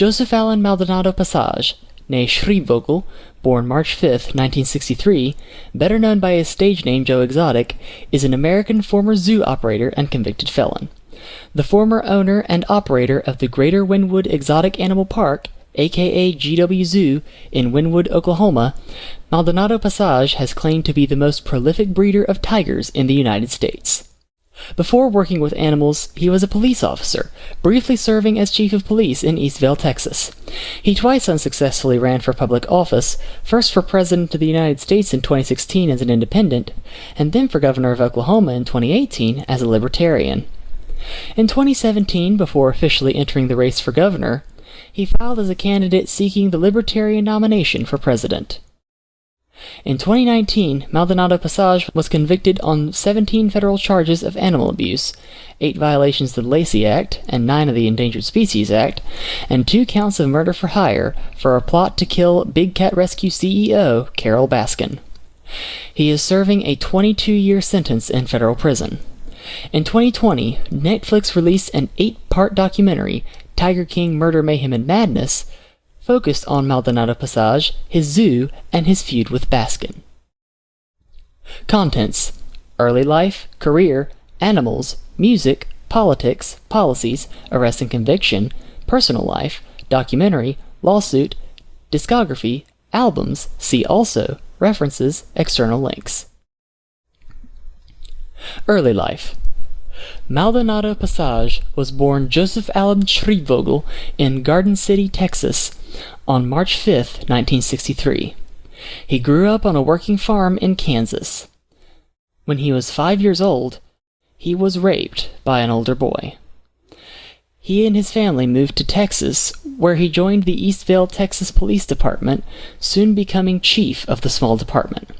Joseph Allen Maldonado Passage, née Schreibvogel, born March 5, 1963, better known by his stage name Joe Exotic, is an American former zoo operator and convicted felon. The former owner and operator of the Greater Wynnewood Exotic Animal Park, aka GW Zoo, in Wynnewood, Oklahoma, Maldonado Passage has claimed to be the most prolific breeder of tigers in the United States. Before working with animals, he was a police officer, briefly serving as chief of police in Eastvale, Texas. He twice unsuccessfully ran for public office, first for president of the United States in 2016 as an independent, and then for governor of Oklahoma in 2018 as a libertarian. In 2017, before officially entering the race for governor, he filed as a candidate seeking the Libertarian nomination for president. In 2019, Maldonado Passage was convicted on 17 federal charges of animal abuse, 8 violations of the Lacey Act and 9 of the Endangered Species Act, and 2 counts of murder for hire for a plot to kill Big Cat Rescue CEO Carole Baskin. He is serving a 22-year sentence in federal prison. In 2020, Netflix released an 8-part documentary, Tiger King Murder, Mayhem, and Madness, focused on Maldonado Passage, his zoo, and his feud with Baskin. Contents: early life, career, animals, music, politics, policies, arrest and conviction, personal life, documentary, lawsuit, discography, albums, see also, references, external links. Early life. Maldonado Passage was born Joseph Allen Schreibvogel in Garden City, Texas, on March 5, 1963. He grew up on a working farm in Kansas. When he was 5 years old, he was raped by an older boy. He and his family moved to Texas, where he joined the Eastvale, Texas Police Department, soon becoming chief of the small department.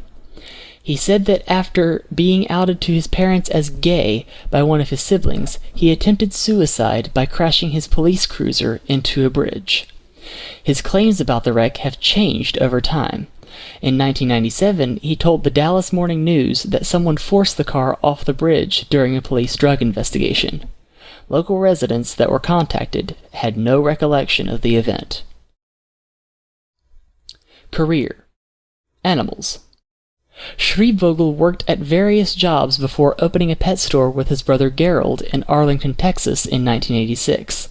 He said that after being outed to his parents as gay by one of his siblings, he attempted suicide by crashing his police cruiser into a bridge. His claims about the wreck have changed over time. In 1997, he told the Dallas Morning News that someone forced the car off the bridge during a police drug investigation. Local residents that were contacted had no recollection of the event. Career: animals. Schreibvogel worked at various jobs before opening a pet store with his brother Gerald in Arlington, Texas in 1986.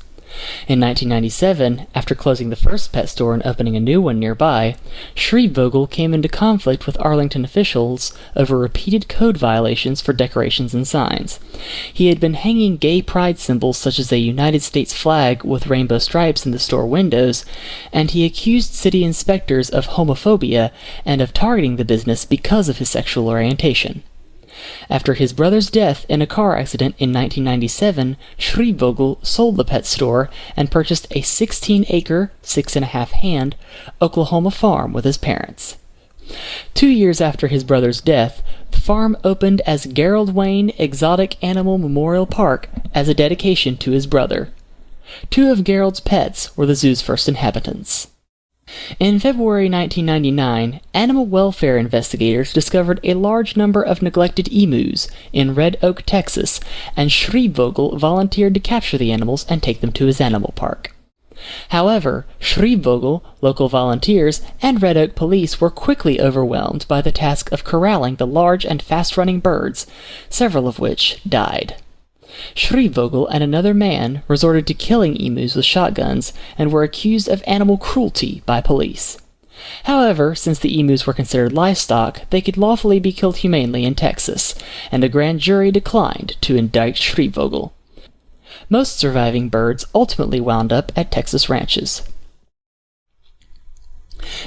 In 1997, after closing the first pet store and opening a new one nearby, Schreibvogel came into conflict with Arlington officials over repeated code violations for decorations and signs. He had been hanging gay pride symbols such as a United States flag with rainbow stripes in the store windows, and he accused city inspectors of homophobia and of targeting the business because of his sexual orientation. After his brother's death in a car accident in 1997, Schreibvogel sold the pet store and purchased a 16-acre, 6.5-hand, Oklahoma farm with his parents. 2 years after his brother's death, the farm opened as Gerald Wayne Exotic Animal Memorial Park as a dedication to his brother. 2 of Gerald's pets were the zoo's first inhabitants. In February 1999, animal welfare investigators discovered a large number of neglected emus in Red Oak, Texas, and Schreibvogel volunteered to capture the animals and take them to his animal park. However, Schreibvogel, local volunteers, and Red Oak police were quickly overwhelmed by the task of corralling the large and fast-running birds, several of which died. Schreibvogel and another man resorted to killing emus with shotguns and were accused of animal cruelty by police. However, since the emus were considered livestock, they could lawfully be killed humanely in Texas, and a grand jury declined to indict Schreibvogel. Most surviving birds ultimately wound up at Texas ranches.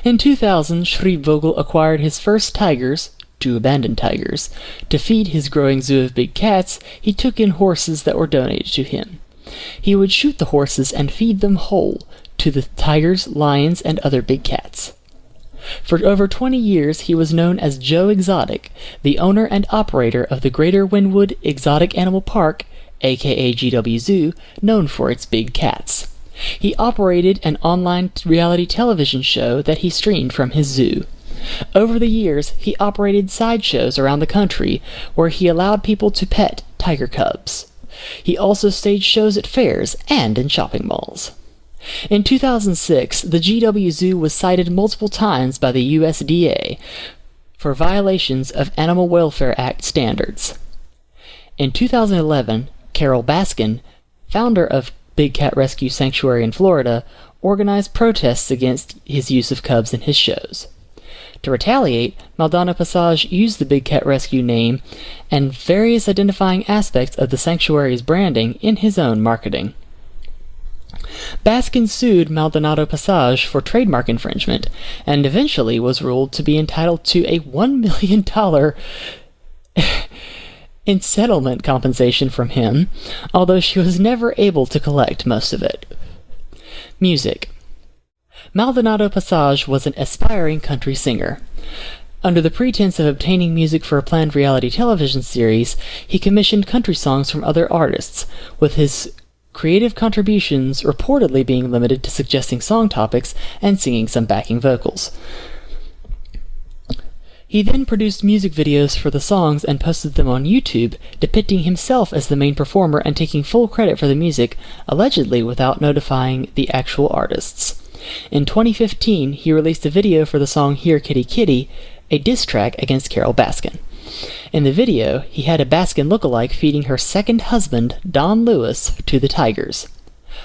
In 2000, Schreibvogel acquired his first tigers, 2 abandoned tigers. To feed his growing zoo of big cats, he took in horses that were donated to him. He would shoot the horses and feed them whole to the tigers, lions, and other big cats. For over 20 years, he was known as Joe Exotic, the owner and operator of the Greater Wynnewood Exotic Animal Park, aka GW Zoo, known for its big cats. He operated an online reality television show that he streamed from his zoo. Over the years, he operated sideshows around the country where he allowed people to pet tiger cubs. He also staged shows at fairs and in shopping malls. In 2006, the GW Zoo was cited multiple times by the USDA for violations of Animal Welfare Act standards. In 2011, Carole Baskin, founder of Big Cat Rescue Sanctuary in Florida, organized protests against his use of cubs in his shows. To retaliate, Maldonado Passage used the Big Cat Rescue name and various identifying aspects of the sanctuary's branding in his own marketing. Baskin sued Maldonado Passage for trademark infringement and eventually was ruled to be entitled to a $1 million in settlement compensation from him, although she was never able to collect most of it. Music. Maldonado Passage was an aspiring country singer. Under the pretense of obtaining music for a planned reality television series, he commissioned country songs from other artists, with his creative contributions reportedly being limited to suggesting song topics and singing some backing vocals. He then produced music videos for the songs and posted them on YouTube, depicting himself as the main performer and taking full credit for the music, allegedly without notifying the actual artists. In 2015, he released a video for the song Here Kitty Kitty, a diss track against Carole Baskin. In the video, he had a Baskin lookalike feeding her second husband, Don Lewis, to the tigers.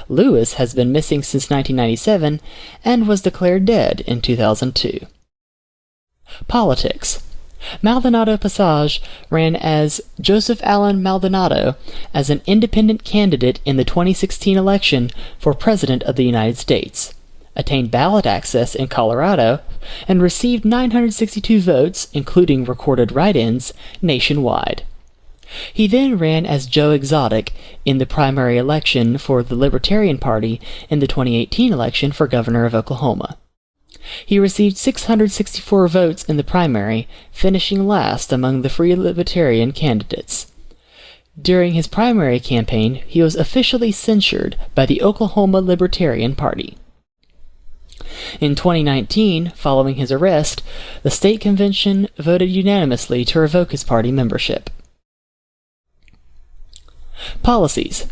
Lewis has been missing since 1997 and was declared dead in 2002. Politics. Maldonado Passage ran as Joseph Allen Maldonado as an independent candidate in the 2016 election for President of the United States, attained ballot access in Colorado, and received 962 votes, including recorded write-ins, nationwide. He then ran as Joe Exotic in the primary election for the Libertarian Party in the 2018 election for governor of Oklahoma. He received 664 votes in the primary, finishing last among the Free Libertarian candidates. During his primary campaign, he was officially censured by the Oklahoma Libertarian Party. In 2019, following his arrest, the state convention voted unanimously to revoke his party membership. Policies.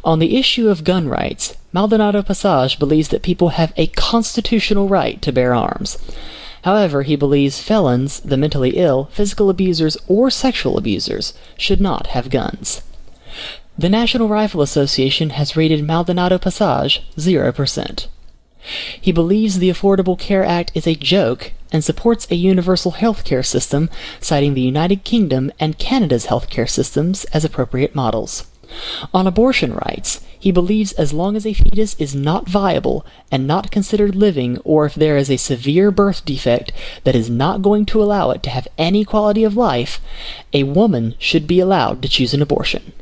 On the issue of gun rights, Maldonado Passage believes that people have a constitutional right to bear arms. However, he believes felons, the mentally ill, physical abusers, or sexual abusers should not have guns. The National Rifle Association has rated Maldonado Passage 0%. He believes the Affordable Care Act is a joke and supports a universal health care system, citing the United Kingdom and Canada's healthcare systems as appropriate models. On abortion rights, he believes as long as a fetus is not viable and not considered living, or if there is a severe birth defect that is not going to allow it to have any quality of life, a woman should be allowed to choose an abortion.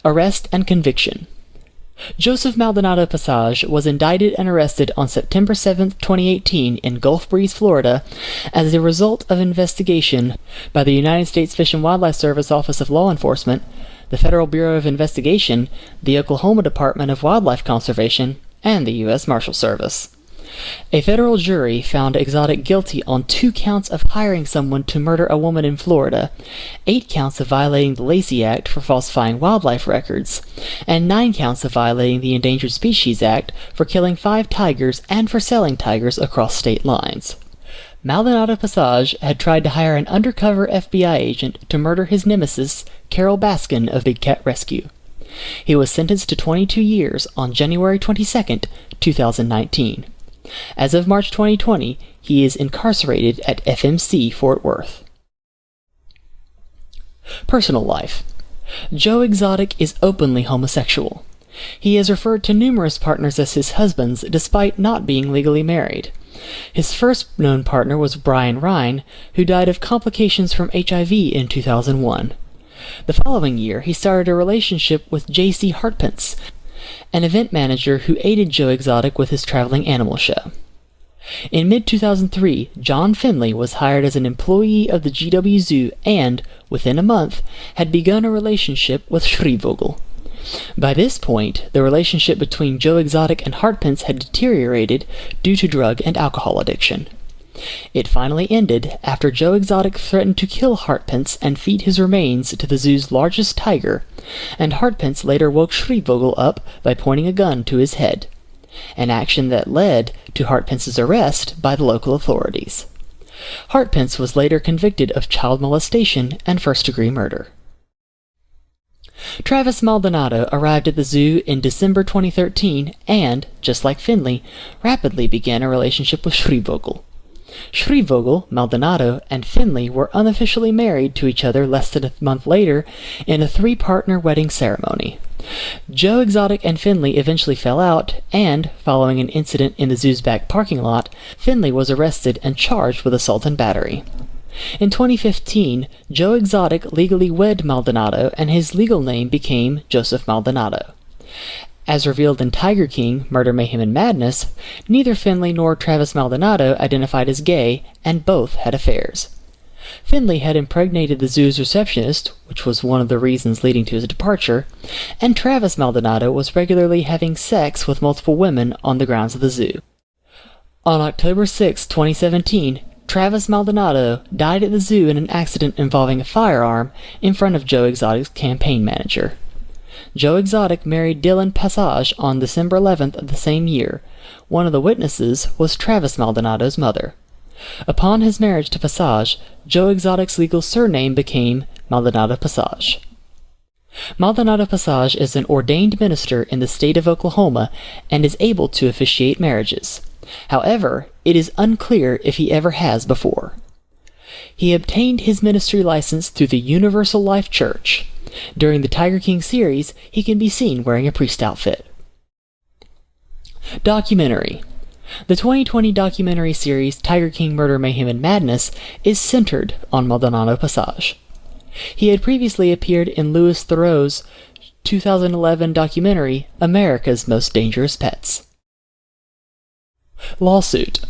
Arrest and conviction. Joseph Maldonado Passage was indicted and arrested on September 7, 2018 in Gulf Breeze, Florida, as a result of investigation by the United States Fish and Wildlife Service Office of Law Enforcement, the Federal Bureau of Investigation, the Oklahoma Department of Wildlife Conservation, and the U.S. Marshal Service. A federal jury found Exotic guilty on 2 counts of hiring someone to murder a woman in Florida, 8 counts of violating the Lacey Act for falsifying wildlife records, and 9 counts of violating the Endangered Species Act for killing 5 tigers and for selling tigers across state lines. Maldonado Passage had tried to hire an undercover FBI agent to murder his nemesis, Carole Baskin of Big Cat Rescue. He was sentenced to 22 years on January 22, 2019. As of March 2020, he is incarcerated at FMC Fort Worth. Personal life. Joe Exotic is openly homosexual. He has referred to numerous partners as his husbands despite not being legally married. His first known partner was Brian Rhine, who died of complications from HIV in 2001. The following year, he started a relationship with J.C. Hartpence, an event manager who aided Joe Exotic with his traveling animal show. In mid-2003, John Finley was hired as an employee of the GW Zoo and, within a month, had begun a relationship with Schrievogel. By this point, the relationship between Joe Exotic and Hartpence had deteriorated due to drug and alcohol addiction. It finally ended after Joe Exotic threatened to kill Hartpence and feed his remains to the zoo's largest tiger, and Hartpence later woke Schrievogel up by pointing a gun to his head. an action that led to Hartpence's arrest by the local authorities. Hartpence was later convicted of child molestation and first-degree murder. Travis Maldonado arrived at the zoo in December 2013 and, just like Finley, rapidly began a relationship with Schriebvogel. Schriebvogel, Maldonado, and Finley were unofficially married to each other less than a month later in a three-partner wedding ceremony. Joe Exotic and Finley eventually fell out, and, following an incident in the zoo's back parking lot, Finley was arrested and charged with assault and battery. In 2015, Joe Exotic legally wed Maldonado, and his legal name became Joseph Maldonado. As revealed in Tiger King, Murder, Mayhem, and Madness, neither Finley nor Travis Maldonado identified as gay, and both had affairs. Finley had impregnated the zoo's receptionist, which was one of the reasons leading to his departure, and Travis Maldonado was regularly having sex with multiple women on the grounds of the zoo. On October 6, 2017, Travis Maldonado died at the zoo in an accident involving a firearm in front of Joe Exotic's campaign manager. Joe Exotic married Dylan Passage on December 11th of the same year. One of the witnesses was Travis Maldonado's mother. Upon his marriage to Passage, Joe Exotic's legal surname became Maldonado Passage. Maldonado Passage is an ordained minister in the state of Oklahoma and is able to officiate marriages. However, it is unclear if he ever has before. He obtained his ministry license through the Universal Life Church. During the Tiger King series, he can be seen wearing a priest outfit. Documentary. The 2020 documentary series Tiger King Murder, Mayhem, and Madness is centered on Maldonado Passage. He had previously appeared in Louis Theroux's 2011 documentary America's Most Dangerous Pets. Lawsuit.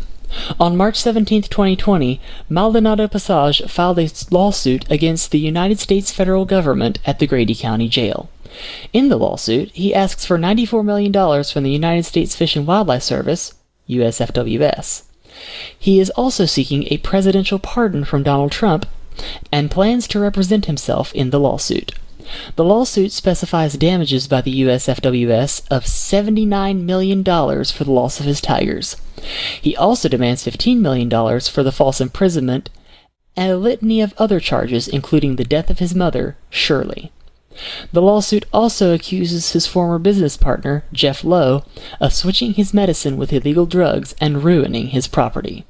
On March 17, 2020, Maldonado Passage filed a lawsuit against the United States federal government at the Grady County Jail. In the lawsuit, he asks for $94 million from the United States Fish and Wildlife Service, USFWS. He is also seeking a presidential pardon from Donald Trump and plans to represent himself in the lawsuit. The lawsuit specifies damages by the USFWS of $79 million for the loss of his tigers. He also demands $15 million for the false imprisonment and a litany of other charges, including the death of his mother, Shirley. The lawsuit also accuses his former business partner, Jeff Lowe, of switching his medicine with illegal drugs and ruining his property.